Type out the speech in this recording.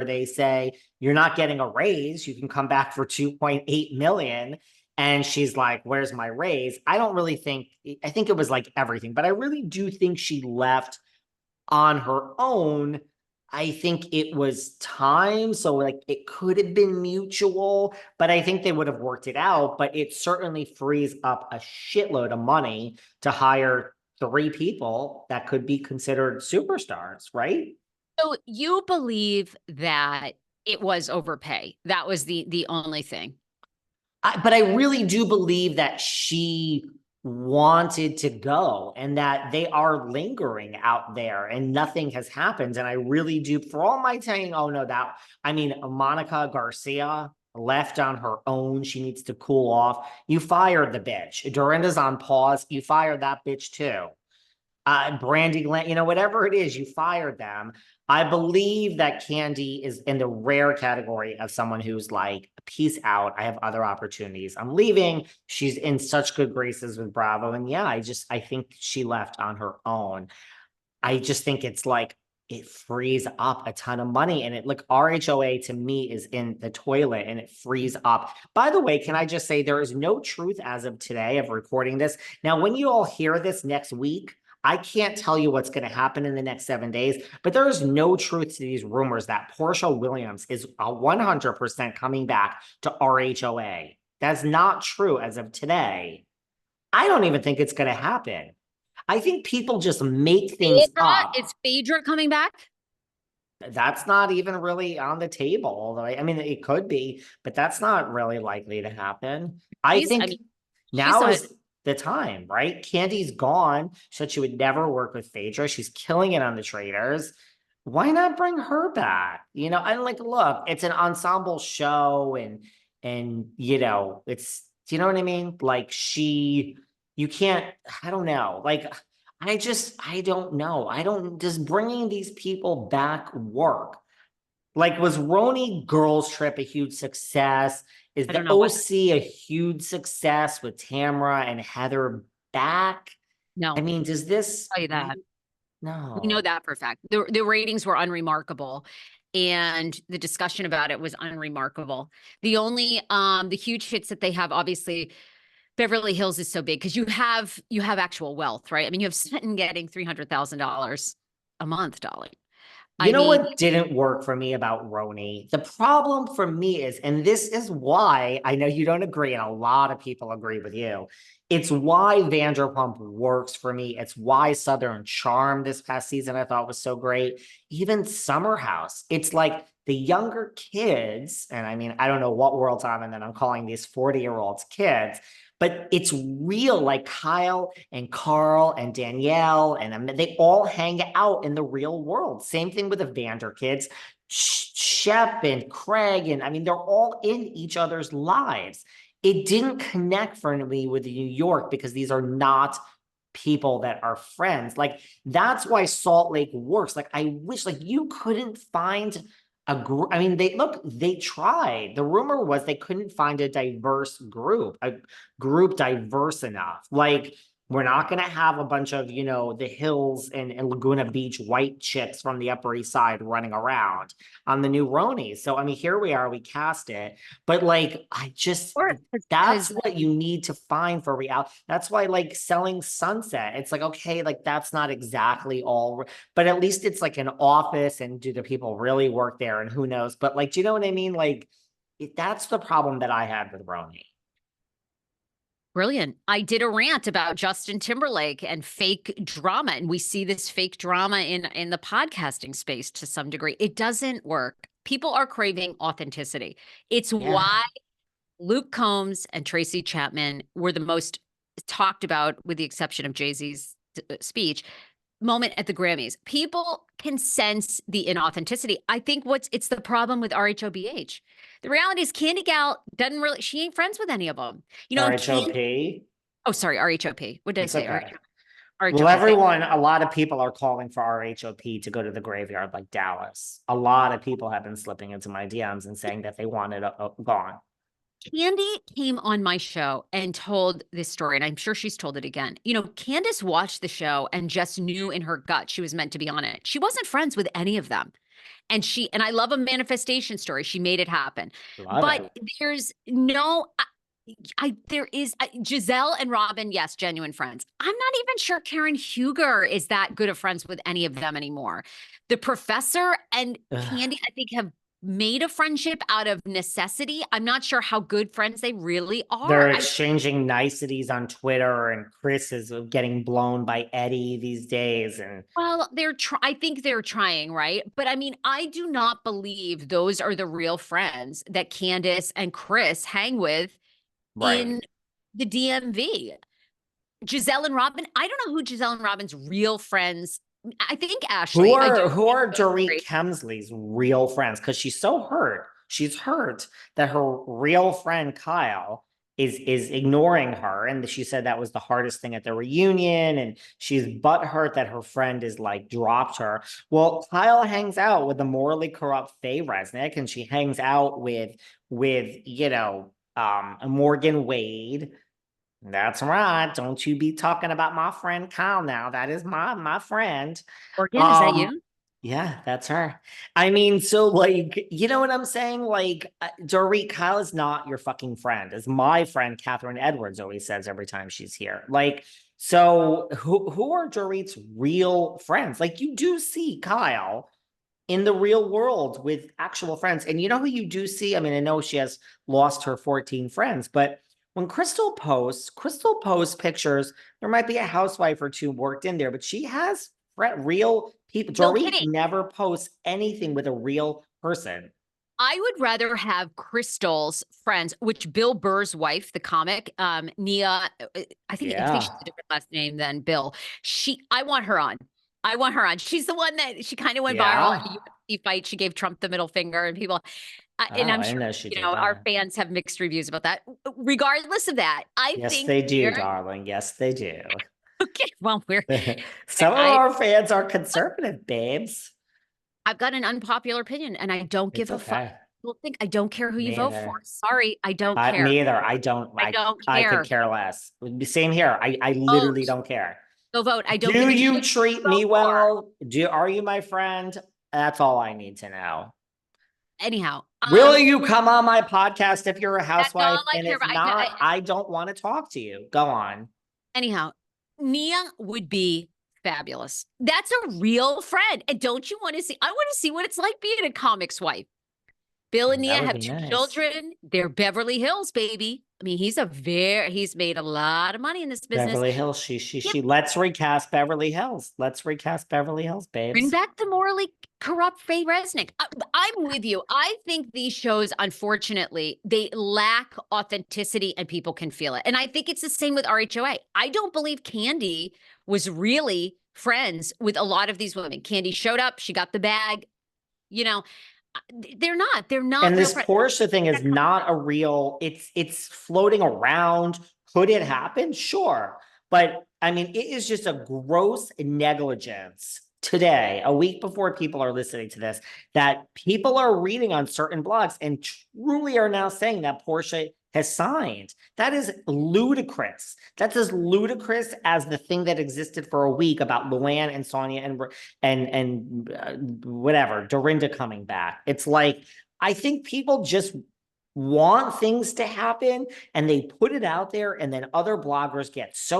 they say, you're not getting a raise. You can come back for 2.8 million. And she's like, where's my raise? I don't really think, I think it was like everything, but I really do think she left on her own. I think it was time. So like it could have been mutual, but I think they would have worked it out. But it certainly frees up a shitload of money to hire 3 people that could be considered superstars, right? So you believe that it was overpay. That was the only thing. But I really do believe that she wanted to go and that they are lingering out there and nothing has happened. And I really do, for all my saying, oh no, I mean, Monica Garcia left on her own. She needs to cool off. You fired the bitch. Dorinda's on pause. You fired that bitch too. Brandi Glanville, whatever it is, you fired them. I believe that Candy is in the rare category of someone who's like, peace out. I have other opportunities. I'm leaving. She's in such good graces with Bravo. And yeah, I think she left on her own. I just think it's like, it frees up a ton of money. And it like RHOA to me is in the toilet and it frees up. By the way, can I just say there is no truth as of today of recording this. Now, when you all hear this next week, I can't tell you what's going to happen in the next 7 days, but there is no truth to these rumors that Porsha Williams is 100% coming back to RHOA. That's not true as of today. I don't even think it's going to happen. I think people just make things up. Is Phaedra coming back? That's not even really on the table. Although I mean, it could be, but that's not really likely to happen. I think now is the time, right? Candy's gone. She said she would never work with Phaedra. She's killing it on the Traitors. Why not bring her back? And like, look, it's an ensemble show, and it's, you know what I mean? Like you can't, I don't know. Like, I don't know. Does bringing these people back work? Like, was RHONY Girls Trip a huge success? Is the OC a huge success with Tamra and Heather back? No. I mean, does this? I'll tell you that. No. We know that for a fact. The ratings were unremarkable. And the discussion about it was unremarkable. The only the huge hits that they have, obviously, Beverly Hills is so big because you have actual wealth, right? I mean, you have Sutton getting $300,000 a month, darling. You know what didn't work for me about RHONY? The problem for me is, and this is why I know you don't agree, and a lot of people agree with you. It's why Vanderpump works for me. It's why Southern Charm this past season I thought was so great. Even Summer House. It's like the younger kids, and I mean, I don't know what world I'm in that I'm calling these 40-year-olds kids, but it's real, like Kyle and Carl and Danielle, and they all hang out in the real world. Same thing with the Vander kids, Shep and Craig, and I mean, they're all in each other's lives. It didn't connect for me with New York because these are not people that are friends. Like, that's why Salt Lake works. Like, I wish, like, you couldn't find a group. I mean, they tried. The rumor was they couldn't find a group diverse enough. Like, we're not going to have a bunch of, the Hills and Laguna Beach white chicks from the Upper East Side running around on the new RHONY. So, I mean, here we are, we cast it. But like, that's what you need to find for reality. That's why, like, Selling Sunset, it's like, okay, like, that's not exactly all, but at least it's like an office, and do the people really work there, and who knows? But like, do you know what I mean? Like, that's the problem that I had with RHONY. Brilliant. I did a rant about Justin Timberlake and fake drama, and we see this fake drama in the podcasting space to some degree. It doesn't work. People are craving authenticity. It's why Luke Combs and Tracy Chapman were the most talked about, with the exception of Jay-Z's speech, moment at the Grammys. People can sense the inauthenticity. I think it's the problem with RHOBH. The reality is Candy Gal she ain't friends with any of them. RHOP? Oh, sorry, RHOP. What did I say? Okay. RHOP. Well, a lot of people are calling for RHOP to go to the graveyard like Dallas. A lot of people have been slipping into my DMs and saying that they want it gone. Candy came on my show and told this story, and I'm sure she's told it again. Candiace watched the show and just knew in her gut she was meant to be on it. She wasn't friends with any of them. And I love a manifestation story. She made it happen. Love But it. there's no, Giselle and Robin, yes, genuine friends. I'm not even sure Karen Huger is that good of friends with any of them anymore. The professor and Ugh. Candy, I think, have made a friendship out of necessity. I'm not sure how good friends they really They're are. exchanging niceties on Twitter, and Chris is getting blown by Eddie these days. And Well, I think they're trying, right? But I mean, I do not believe those are the real friends that Candiace and Chris hang with right. in the DMV. Giselle and Robin, I don't know who Giselle and Robin's real friends. I think Who Ashley. I do are who think are those Dorit three. Kemsley's real friends? Because she's so hurt. She's hurt that her real friend Kyle is ignoring her. And she said that was the hardest thing at the reunion. And she's butthurt that her friend is like dropped her. Well, Kyle hangs out with the morally corrupt Faye Resnick, and she hangs out with Morgan Wade. That's right. Don't you be talking about my friend Kyle now. That is my friend. Morgan, is that Um, you? yeah, that's her. I mean, so like, you know what I'm saying? Like, Dorit, Kyle is not your fucking friend, as my friend Catherine Edwards always says every time she's here. Like, so who are Dorit's real friends? Like, you do see Kyle in the real world with actual friends. And you know who you do see? I mean, I know she has lost her 14 friends, but when Crystal posts pictures, there might be a housewife or two worked in there, but she has real people. No Dorit kidding. never posts anything with a real person. I would rather have Crystal's friends, which Bill Burr's wife, the comic, Nia, I think she Yeah. has a different last name than Bill. I want her on. I want her on. She's the one that she kind of went viral in the Yeah. UFC fight. She gave Trump the middle finger, and people, Oh, and I'm I didn't sure know she did our that. fans have mixed reviews about that. Regardless of that, I Yes, think they do, they're darling. Yes, they do. okay. Well, Some of I our fans are conservative, babes. I've got an unpopular opinion, and I don't It's give a fuck. okay. People think I don't care who you Me vote for. either. Sorry, I don't care. Me either. I don't I like. don't I could care. care less. Same here. I literally Vote. don't care. Go vote. I don't give Do a shit you who treat you me vote for. well? Are you my friend? That's all I need to know. Anyhow, Will you come on my podcast if you're a that's all housewife? I And care if about. not, I don't want to talk to you. Go on. Anyhow, Nia would be fabulous. That's a real friend. And don't you want to see? I want to see what it's like being a comic's wife. Bill and That Nia would have be two nice. children. They're Beverly Hills, baby. I mean, he's made a lot of money in this business. Beverly Hills. Let's recast Beverly Hills. Let's recast Beverly Hills, Bring babes. back the morally corrupt Faye Resnick. I'm with you. I think these shows, unfortunately, they lack authenticity and people can feel it. And I think it's the same with RHOA. I don't believe Candy was really friends with a lot of these women. Candy showed up, she got the bag. You know, they're not And real this friends. Porsche thing is not a real, it's floating around. Could it happen? Sure. But I mean, it is just a gross negligence today, a week before people are listening to this, that people are reading on certain blogs and truly are now saying that Porsche has signed. That is ludicrous. That's as ludicrous as the thing that existed for a week about Luann and Sonia and whatever, Dorinda coming back. It's like, I think people just want things to happen and they put it out there, and then other bloggers get so